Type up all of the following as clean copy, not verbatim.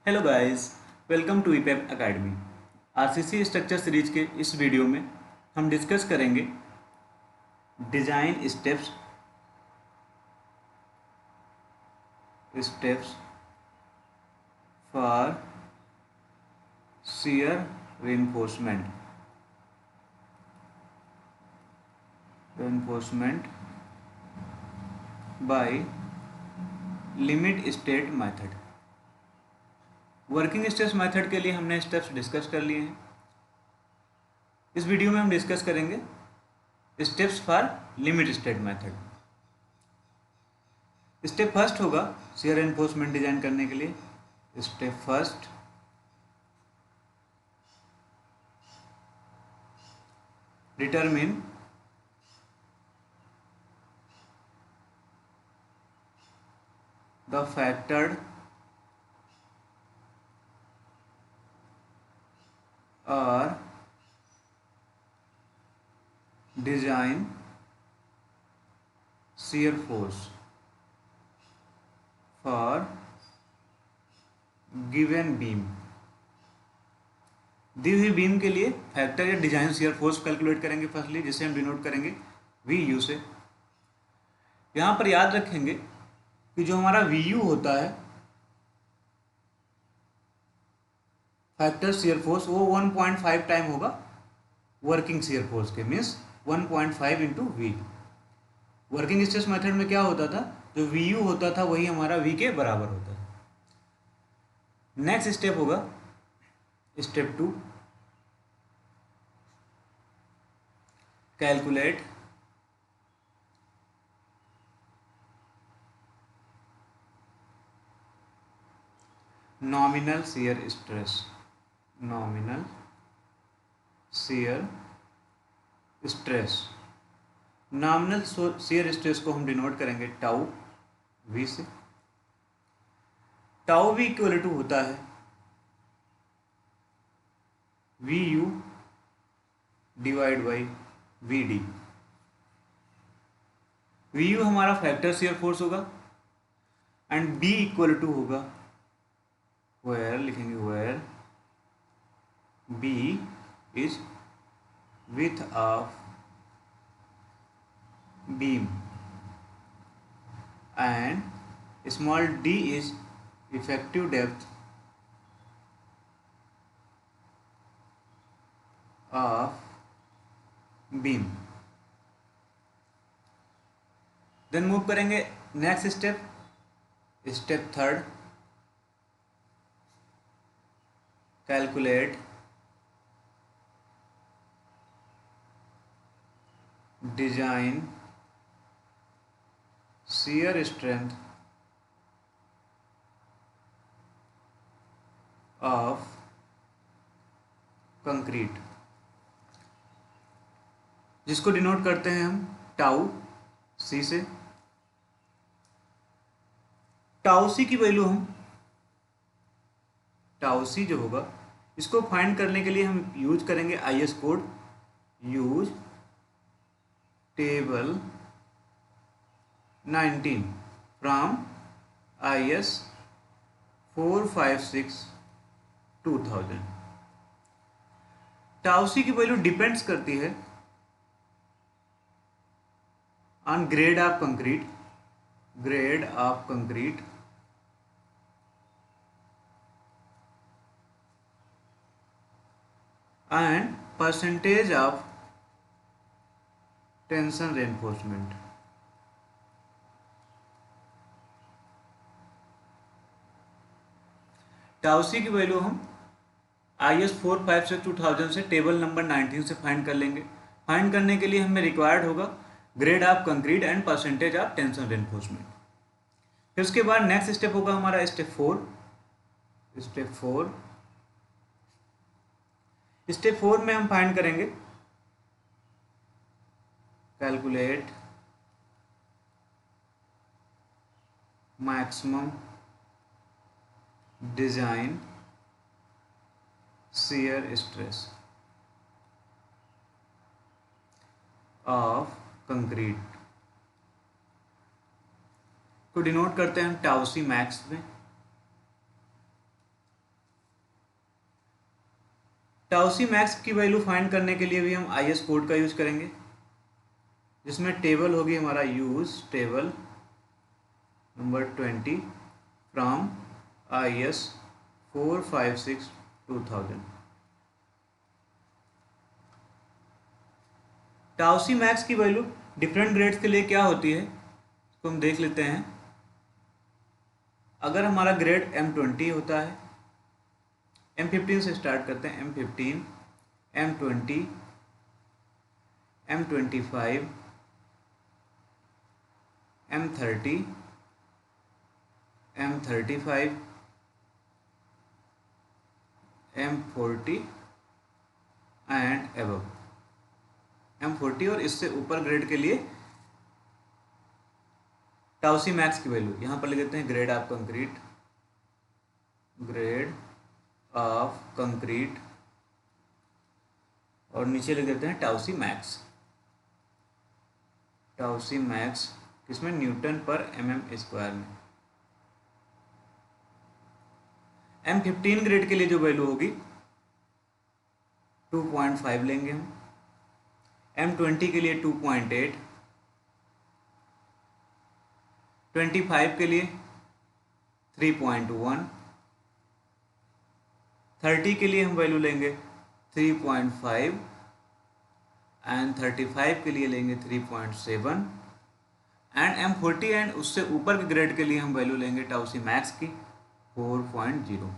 Hello guys, welcome to ईपैप academy. RCC structure series के इस वीडियो में हम डिस्कस करेंगे design steps for shear reinforcement by limit state method. Working stress method के लिए हमने स्टेप्स डिस्कस कर लिए हैं। इस वीडियो में हम डिस्कस करेंगे steps for limit state method. Step first होगा शियर एनफोर्समेंट डिजाइन करने के लिए। Step first, determine the factored or design shear force for given beam। दी हुई बीम के लिए फैक्टर या डिजाइन शियर फोर्स कैलकुलेट करेंगे फर्स्टली, जिसे हम डिनोट करेंगे वी यू से। यहाँ पर याद रखेंगे कि जो हमारा वी यू होता है फैक्टर शियर फोर्स, वो 1.5 टाइम होगा वर्किंग शियर फोर्स के, means 1.5 into V. Working stress method में क्या होता था, जो वी यू होता था वही हमारा वी के बराबर होता था। नेक्स्ट स्टेप होगा step 2, calculate nominal shear stress. Nominal shear stress, nominal shear stress को हम डिनोट करेंगे टाउ वी से। टाउ वी इक्वल टू होता है V U divide by V D. V U हमारा फैक्टर शियर फोर्स होगा and B equal to होगा, where लिखेंगे, where B is width of beam and small d is effective depth of beam। Then move करेंगे next step, step third, calculate design shear strength of concrete, जिसको denote करते हैं हम tau C से। Tau सी की value हम, tau सी जो होगा इसको फाइंड करने के लिए हम यूज करेंगे IS code, use table 19 from IS 456/2000। Tau C की वैल्यू डिपेंड्स करती है on grade of concrete and percentage of tension reinforcement. Tau C की वैल्यू हम IS 456/2000 से टेबल नंबर 19 से फाइंड कर लेंगे। फाइंड करने के लिए हमें रिक्वायर्ड होगा grade of concrete and percentage of tension reinforcement. फिर उसके बाद नेक्स्ट स्टेप होगा हमारा स्टेप 4। स्टेप 4 में हम फाइंड करेंगे calculate maximum design shear stress of concrete को डिनोट करते हैं हम टाउ सी मैक्स में। टाउसी मैक्स की वैल्यू फाइंड करने के लिए भी हम IS कोड का यूज करेंगे, जिसमें टेबल होगी हमारा use table number 20 from IS 456/2000। टाउसी max की वैल्यू डिफरेंट ग्रेड्स के लिए क्या होती है तो हम देख लेते हैं। अगर हमारा ग्रेड M20 होता है, M15 से स्टार्ट करते हैं, M15, M20, M25, M30, M35, M40 and above. M40 और इससे ऊपर ग्रेड के लिए टाउसी मैक्स की वैल्यू यहाँ पर लिख देते हैं grade of concrete, grade of concrete, और नीचे लिख देते हैं टाउसी मैक्स। टाउसी मैक्स किसमें, न्यूटन पर mm² में। M15 ग्रेड के लिए जो वैल्यू होगी 2.5 लेंगे हम, M20 के लिए 2.8, 25 के लिए 3.1, 30 के लिए हम वैल्यू लेंगे 3.5 एंड 35 के लिए लेंगे 3.7 एंड M40 एंड उससे ऊपर के ग्रेड के लिए हम वैल्यू लेंगे टाउसी मैक्स की 4.0।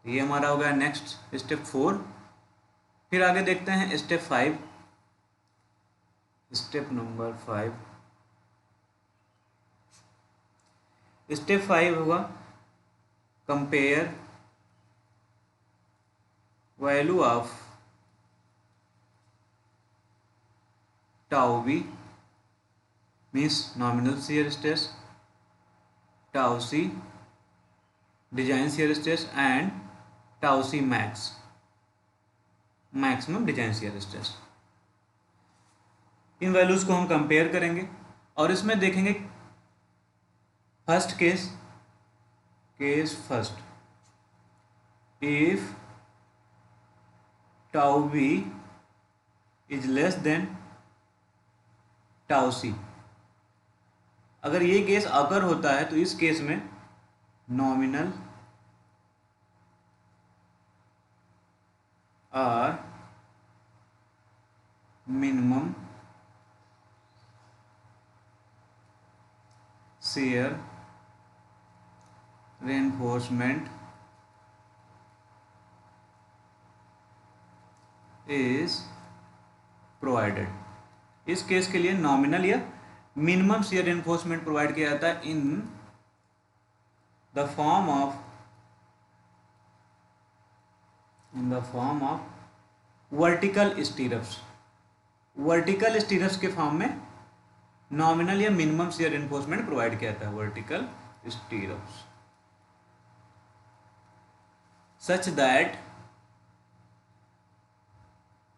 ये हमारा हो गया नेक्स्ट स्टेप 4। फिर आगे देखते हैं स्टेप 5। स्टेप नंबर 5, स्टेप 5 होगा compare value of tau B means nominal shear stress, tau C design shear stress and tau C max maximum design shear stress. इन वैल्यूज को हम कंपेयर करेंगे और इसमें देखेंगे first case first, if tau B is less than tau C. अगर ये case अगर होता है तो इस केस में नॉमिनल और minimum shear reinforcement is provided। इस केस के लिए नॉमिनल या मिनिमम shear reinforcement प्रोवाइड किया जाता है in the form of vertical stirrups. Vertical stirrups के फॉर्म में नॉमिनल या मिनिमम शियर एनफोर्समेंट प्रोवाइड किया जाता है, vertical stirrups, such that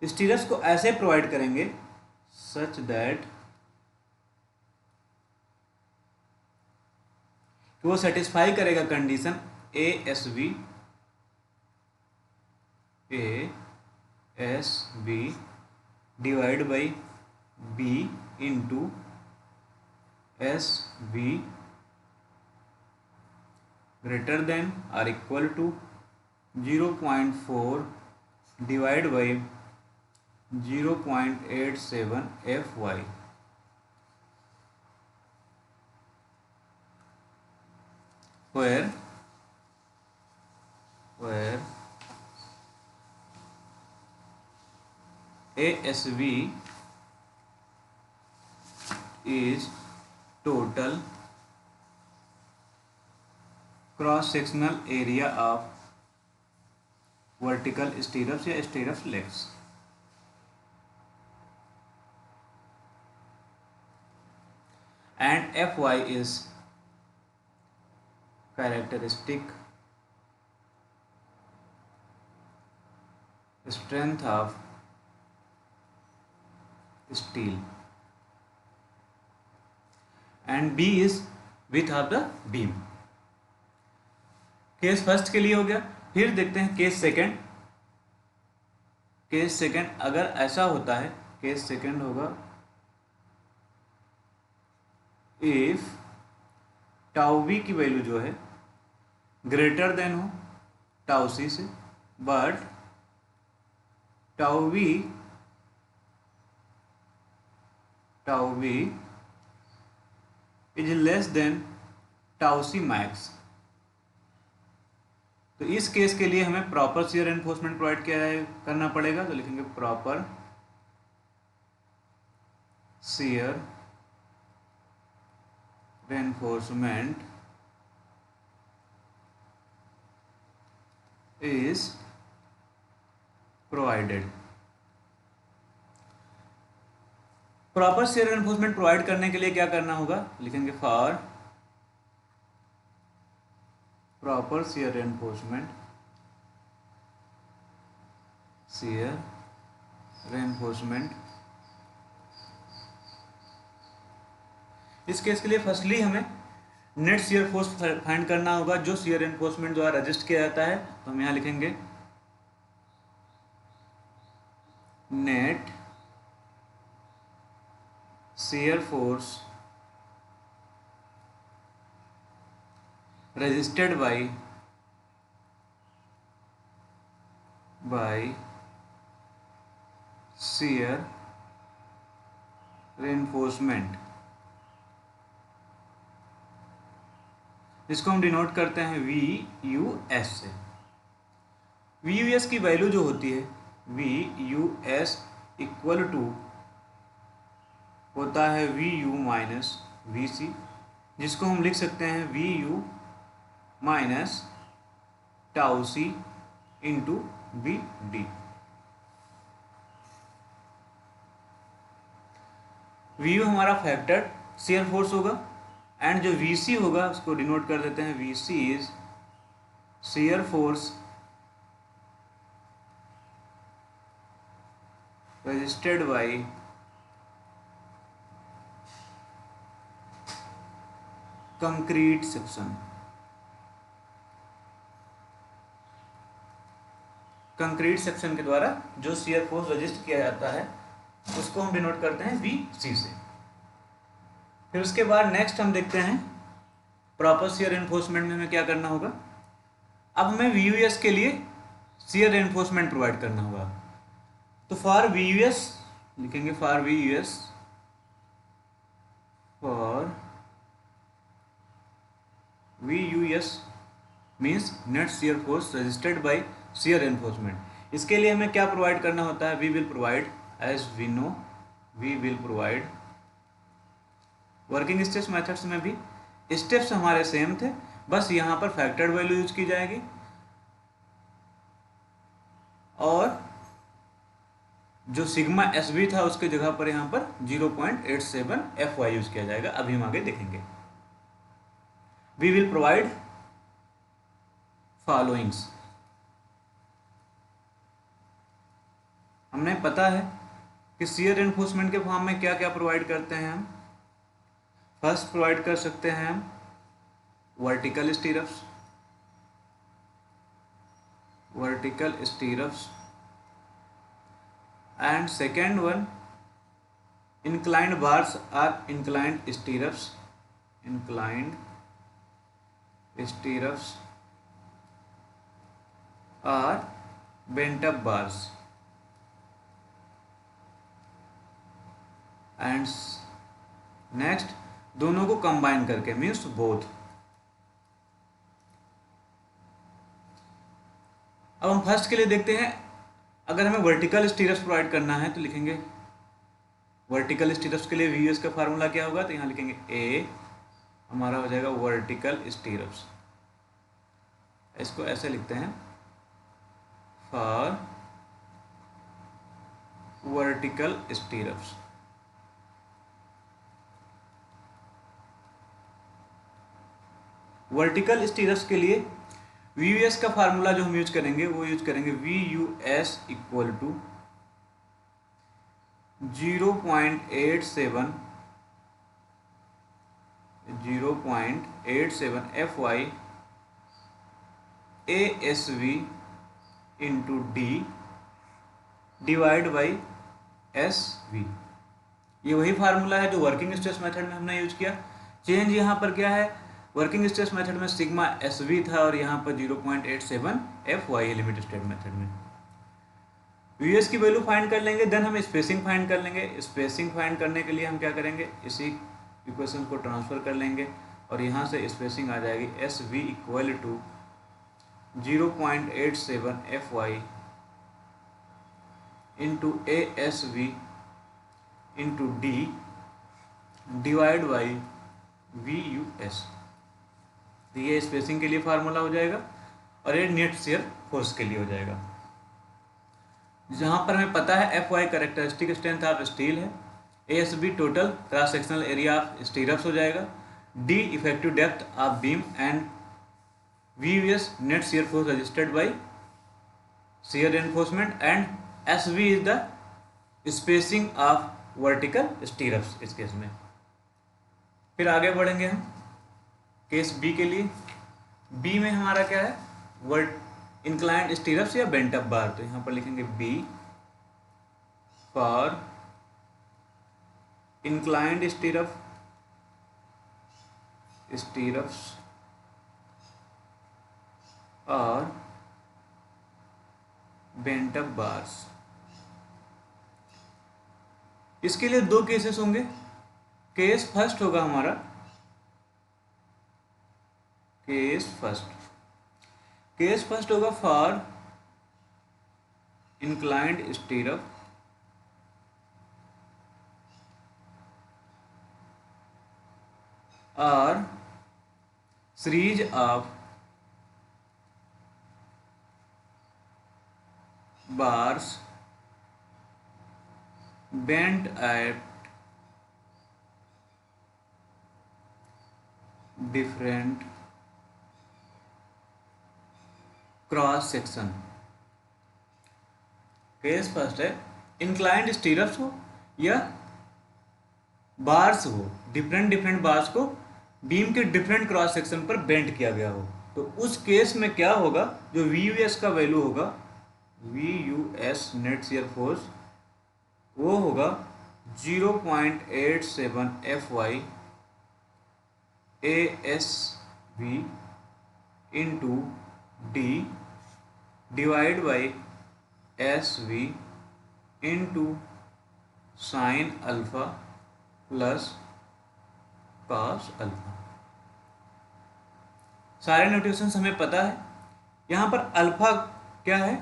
stirrups को ऐसे प्रोवाइड करेंगे सच दैट कि वो सेटिस्फाई करेगा condition ASB divide by B into SB greater than or equal to 0.4 divided by 0.87 FY, where ASB is total cross sectional area of vertical stirrups या stirrups legs. And FY is characteristic strength of steel and B is width of the beam. Case first के लिए हो गया। फिर देखते हैं case second. Case second अगर ऐसा होता है, केस सेकंड होगा इफ टाउ वी की वैल्यू जो है ग्रेटर देन हो टाउ सी से, but tau V is less than tau C max. तो इस केस के लिए हमें प्रॉपर शियर एनफोर्समेंट प्रोवाइड करना पड़ेगा। तो लिखेंगे proper shear reinforcement is provided। Proper shear enforcement provide करने के लिए क्या करना होगा, लिखेंगे फॉर प्रॉपर शियर reinforcement। इस केस के लिए फर्स्टली हमें नेट शियर फोर्स फाइंड करना होगा जो शियर एनफोर्समेंट द्वारा रजिस्ट किया जाता है। तो हम यहाँ लिखेंगे net shear force registered by shear reinforcement, इसको हम डिनोट करते हैं VUS से। VUS की वैल्यू जो होती है VUS इक्वल टू होता है VU माइनस VC, जिसको हम लिख सकते हैं VU माइनस टाउ सी इंटू VD। VU हमारा फैक्टर शियर फोर्स होगा एंड जो VC होगा उसको डिनोट कर देते हैं VC is shear force registered bye concrete section. Concrete section के द्वारा जो शियर फोर्स रजिस्टर किया जाता है उसको हम डिनोट करते हैं VC से। फिर उसके बाद नेक्स्ट हम देखते हैं प्रॉपर शियर एनफोर्समेंट में हमें क्या करना होगा। अब हमें VUS के लिए शियर एनफोर्समेंट प्रोवाइड करना होगा। तो फॉर VUS लिखेंगे for VUS means net shear force registered by shear enforcement. इसके लिए हमें क्या प्रोवाइड करना होता है, we will provide as we know we will provide working steps methods में भी स्टेप्स हमारे सेम थे, बस यहाँ पर फैक्टर्ड वैल्यू यूज की जाएगी और जो सिग्मा SB था उसके जगह पर यहाँ पर 0.87 FY यूज किया जाएगा। अभी हम आगे देखेंगे। We will provide followings. हमने पता है कि शियर एनफोर्समेंट के फॉर्म में क्या क्या प्रोवाइड करते हैं हम। फर्स्ट प्रोवाइड कर सकते हैं हम vertical stirrups and second one inclined bars are inclined stirrups are bent up bars and next दोनों को कंबाइन करके मीन्स बोथ। अब हम फर्स्ट के लिए देखते हैं, अगर हमें वर्टिकल स्टीरप्स प्रोवाइड करना है तो लिखेंगे वर्टिकल स्टीरप्स के लिए VUS का फार्मूला क्या होगा। तो यहाँ लिखेंगे A हमारा हो जाएगा वर्टिकल स्टीरप्स। इसको ऐसे लिखते हैं for vertical stirrups. Vertical stirrups के लिए VUS का फार्मूला जो हम यूज करेंगे वो यूज करेंगे VUS equal to 0.87 FY ASV into D divide by S V. ये वही फार्मूला है जो वर्किंग स्ट्रेस मेथड में हमने यूज किया। चेंज यहाँ पर क्या है, वर्किंग स्ट्रेस मेथड में सिग्मा एस वी था और यहाँ पर 0.87 F Y limit state method में। यूएस की वैल्यू फाइंड कर लेंगे, देन हम स्पेसिंग फाइंड कर लेंगे। स्पेसिंग फाइंड करने के लिए हम क्या करेंगे, इसी इक्वेशन को ट्रांसफर कर लेंगे और यहाँ से स्पेसिंग आ जाएगी S V equal to 0.87 F Y into A S V into D divide by V U S. ये स्पेसिंग के लिए फार्मूला हो जाएगा और ये नेट शेयर फोर्स के लिए हो जाएगा। जहाँ पर हमें पता है F Y characteristic strength of steel है, A S B total cross sectional area of stirrups हो जाएगा, D effective depth of beam and V U S net shear force registered by shear enforcement and S V is the spacing of vertical stirrups इस केस में। फिर आगे बढ़ेंगे हम case B के लिए। बी में हमारा क्या है, इंक्लाइंड स्टीरअप्स या बेंट अप बार। तो यहाँ पर लिखेंगे बी फॉर इंक्लाइंड स्टीरअप्स और बेंट अप बार्स। इसके लिए दो केसेस होंगे। केस फर्स्ट होगा हमारा, केस फर्स्ट होगा फॉर इंक्लाइंड स्टीरअप और series of bars bent at different cross section. Case first है इंक्लाइंड स्टीरअप्स हो या बार्स हो, डिफरेंट बार्स को बीम के डिफरेंट क्रॉस सेक्शन पर बेंड किया गया हो। तो उस केस में क्या होगा, जो वी यू एस का वैल्यू होगा, V U S net shear force, वो होगा 0.87 F Y A S V into D divide by S V into sine alpha plus cos alpha. सारे नोटेशंस हमें पता है। यहाँ पर अल्फा क्या है,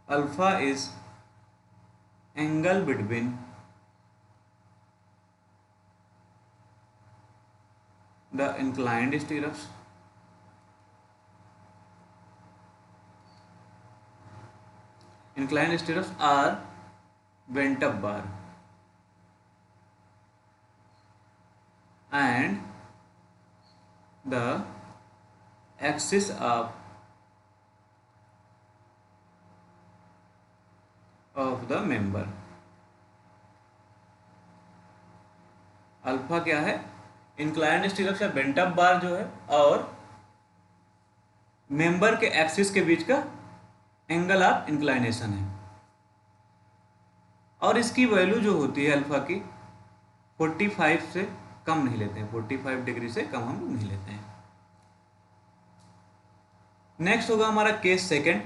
alpha is angle between the inclined stirrups are bent up bar and the axis of the member। Alpha क्या है, इंक्लाइंड स्टीरअप्स या बेंट अप बार जो है और मेंबर के एक्सिस के बीच का एंगल ऑफ इंक्लाइनेशन है। और इसकी वैल्यू जो होती है अल्फा की 45 से कम नहीं लेते हैं, 45 डिग्री से कम हम नहीं लेते हैं। नेक्स्ट होगा हमारा केस सेकंड।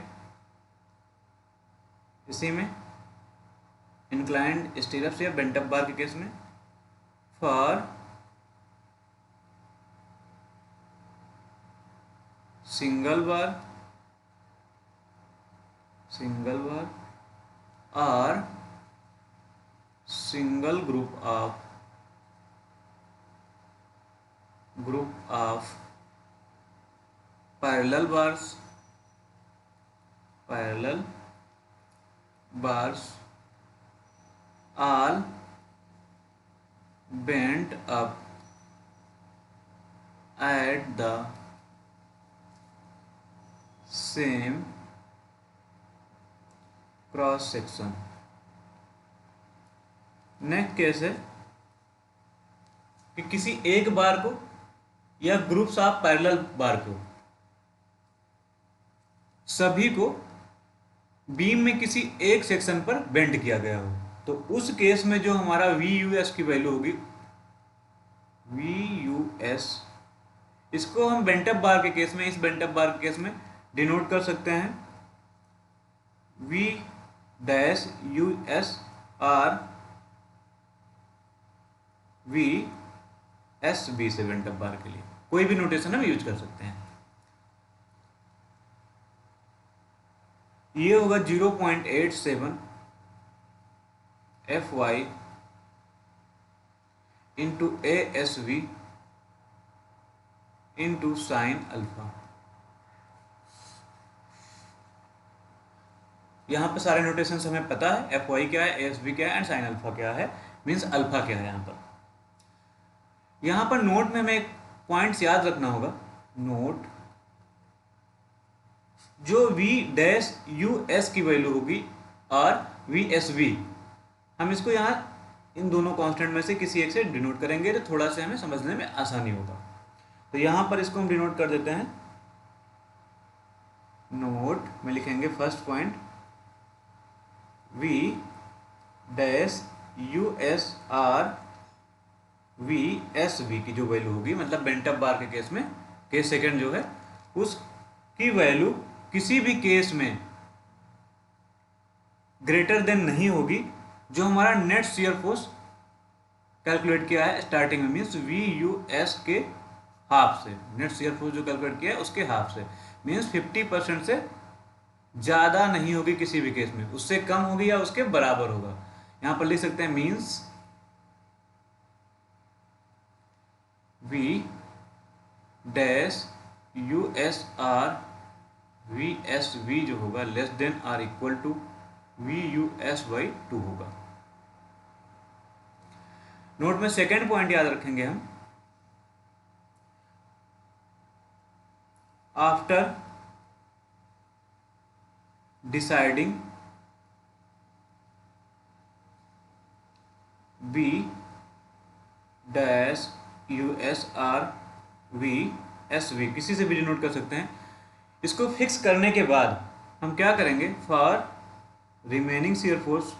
इसी में इंक्लाइंड स्टीरअप्स या बेंट अप बार के केस में फॉर सिंगल बार और single group of parallel bars all bent up at the same cross section. Next case है कि किसी एक बार को या ग्रुप्स ऑफ पैरेलल बार को सभी को बीम में किसी एक सेक्शन पर बेंड किया गया हो, तो उस केस में जो हमारा वी यू एस की वैल्यू होगी, वी यू एस, इसको हम बेंटअप बार के केस में, इस बेंटअप बार के केस में डिनोट कर सकते हैं V dash U S R V S B से, बेंटअप बार के लिए कोई भी नोटेशन हम यूज कर सकते हैं। ये होगा 0.87 F Y into A S V into sine alpha. यहाँ पे सारे नोटेशंस हमें पता है, एफ वाई क्या है, ए एस वी क्या है एंड साइन अल्फा क्या है, मीन्स अल्फा क्या है। यहाँ पर नोट में हमें एक पॉइंट्स याद रखना होगा। नोट, जो v डैश यू एस की वैल्यू होगी और वी एस वी, हम इसको यहाँ इन दोनों कांस्टेंट में से किसी एक से डिनोट करेंगे तो थोड़ा सा हमें समझने में आसानी होगा। तो यहाँ पर इसको हम डिनोट कर देते हैं। नोट में लिखेंगे first point v dash U S R V S we की जो वैल्यू होगी, मतलब बेंटअप बार के केस में, केस सेकंड जो है उसकी वैल्यू किसी भी केस में ग्रेटर देन नहीं होगी जो हमारा नेट शियर फोर्स कैलकुलेट किया है स्टार्टिंग में, मीन्स वी यू एस के हाफ से। नेट शियर फोर्स जो कैलकुलेट किया है उसके हाफ से, मीन्स 50% से ज़्यादा नहीं होगी किसी भी केस में, उससे कम होगी या उसके बराबर होगा। यहाँ पर लिख सकते हैं means V dash U S R V S V जो होगा less than or equal to V U S by 2 होगा। नोट में सेकेंड पॉइंट याद रखेंगे हम, after deciding B dash U S R V S V, किसी से भी डिनोट कर सकते हैं। इसको फिक्स करने के बाद हम क्या करेंगे, for remaining shear force,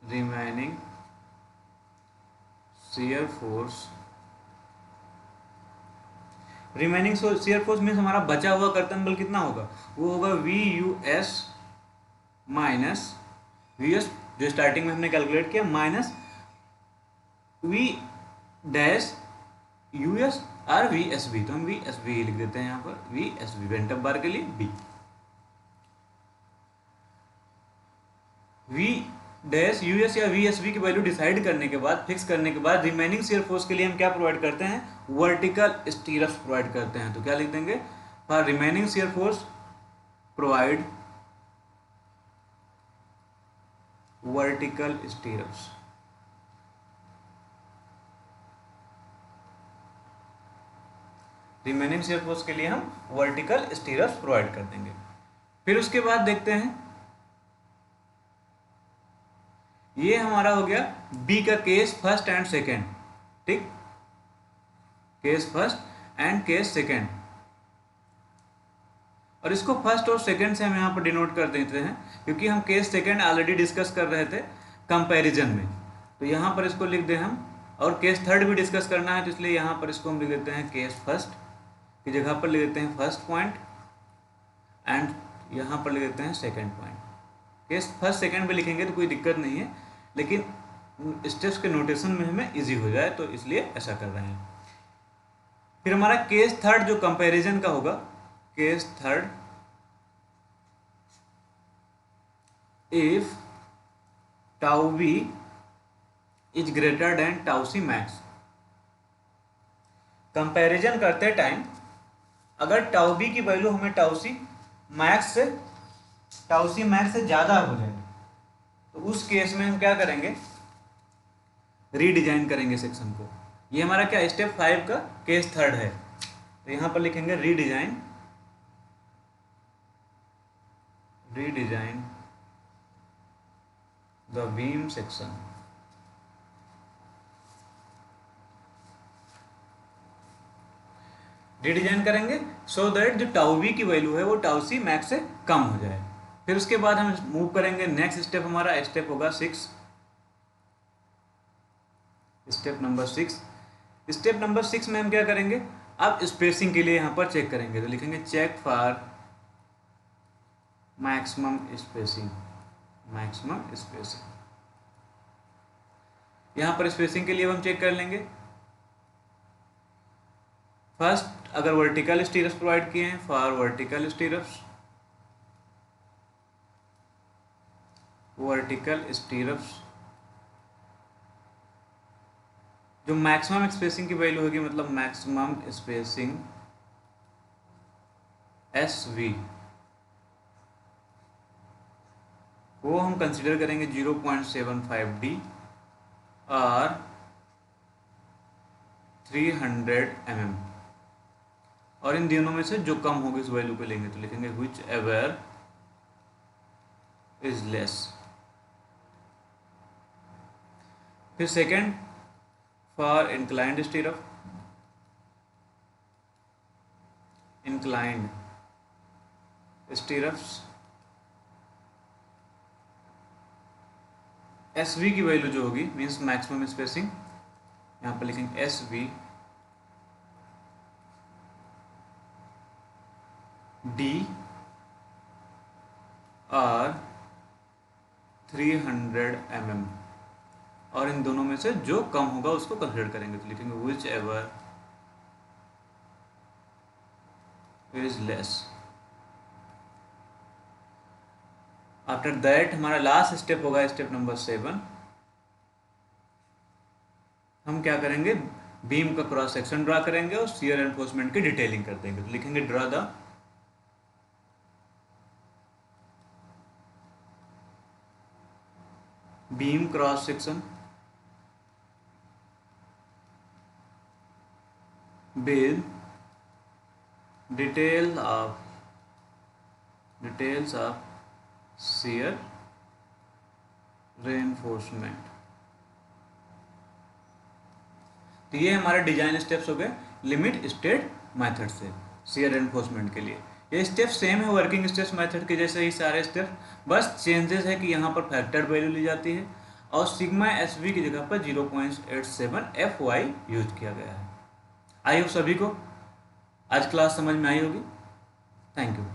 remaining shear force, remaining shear force means हमारा बचा हुआ कर्तन बल कितना होगा, वो होगा V U S minus V S जो स्टार्टिंग में हमने कैलकुलेट किया, minus V dash U S R V S B, तो हम वी एस बी लिख देते हैं यहाँ पर, V S B bent up bar के लिए B. V dash U S या वी एस बी की वैल्यू डिसाइड करने के बाद, फिक्स करने के बाद, रिमेनिंग शियर फोर्स के लिए हम क्या प्रोवाइड करते हैं, वर्टिकल स्टीरअप्स प्रोवाइड करते हैं। तो क्या लिख देंगे, for remaining shear force provide vertical स्टीरअप्स। Remaining shear force के लिए हम वर्टिकल स्टीरअप्स प्रोवाइड कर देंगे। फिर उसके बाद देखते हैं, ये हमारा हो गया बी का केस फर्स्ट एंड सेकेंड, ठीक, case first and case second, और इसको फर्स्ट और सेकेंड से हम यहाँ पर डिनोट कर देते हैं क्योंकि हम केस सेकेंड ऑलरेडी डिस्कस कर रहे थे कंपैरिजन में, तो यहाँ पर इसको लिख दें हम, और केस थर्ड भी डिस्कस करना है तो इसलिए यहाँ पर इसको हम लिख देते हैं केस फर्स्ट की जगह पर लिख देते हैं फर्स्ट पॉइंट, एंड यहाँ पर लिख देते हैं second point. Case first second भी लिखेंगे तो कोई दिक्कत नहीं है, लेकिन स्टेप्स के नोटेशन में हमें इजी हो जाए तो इसलिए ऐसा कर रहे हैं। फिर हमारा केस थर्ड जो कंपैरिजन का होगा, case third, if tau B is greater than tau C max. Comparison करते टाइम अगर टाउ बी की वैल्यू हमें टाउ सी मैक्स से ज़्यादा हो जाए तो उस केस में हम क्या करेंगे, रीडिजाइन करेंगे सेक्शन को। ये हमारा क्या स्टेप 5 का केस थर्ड है, तो यहाँ पर लिखेंगे redesign the beam section. Redesign करेंगे सो दैट जो टाउ वी की वैल्यू है वो टाउ सी मैक्स से कम हो जाए। फिर उसके बाद हम मूव करेंगे, नेक्स्ट स्टेप हमारा स्टेप होगा 6, स्टेप नंबर 6। स्टेप नंबर 6 में हम क्या करेंगे, अब स्पेसिंग के लिए यहाँ पर चेक करेंगे, तो लिखेंगे check for maximum spacing, maximum spacing. यहाँ पर स्पेसिंग के लिए हम चेक कर लेंगे, फर्स्ट अगर वर्टिकल स्टीरप्स प्रोवाइड किए हैं, for vertical stirrups, vertical stirrups जो मैक्सिमम स्पेसिंग की वैल्यू होगी, मतलब मैक्सिमम स्पेसिंग एस वी, वो हम कंसिडर करेंगे 0.75 डी और 300 mm, और इन दोनों में से जो कम होगी उस वैल्यू को लेंगे, तो लिखेंगे विच एवर इज लेस। फिर second for inclined stirrup, inclined stirrups S V की वैल्यू जो होगी मीन्स मैक्सिमम स्पेसिंग, यहाँ पर लिखेंगे एस वी डी और 300 mm, और इन दोनों में से जो कम होगा उसको कंसिडर करेंगे, तो लिखेंगे which ever is less. After that हमारा लास्ट स्टेप होगा स्टेप नंबर 7। हम क्या करेंगे, बीम का क्रॉस सेक्शन ड्रा करेंगे और शियर एनफोर्समेंट की डिटेलिंग कर देंगे, तो लिखेंगे draw the beam cross section with details of shear reinforcement। तो ये हमारे डिजाइन स्टेप्स हो गए लिमिट स्टेट मेथड से शियर एनफोर्समेंट के लिए। ये स्टेप सेम है वर्किंग स्ट्रेस मेथड के जैसे ही सारे स्टेप, बस चेंजेस है कि यहाँ पर फैक्टर वैल्यू ली जाती है और सिग्मा एस वी की जगह पर 0.87 एफ वाई यूज किया गया है। आई होप सभी को आज क्लास समझ में आई होगी। Thank you.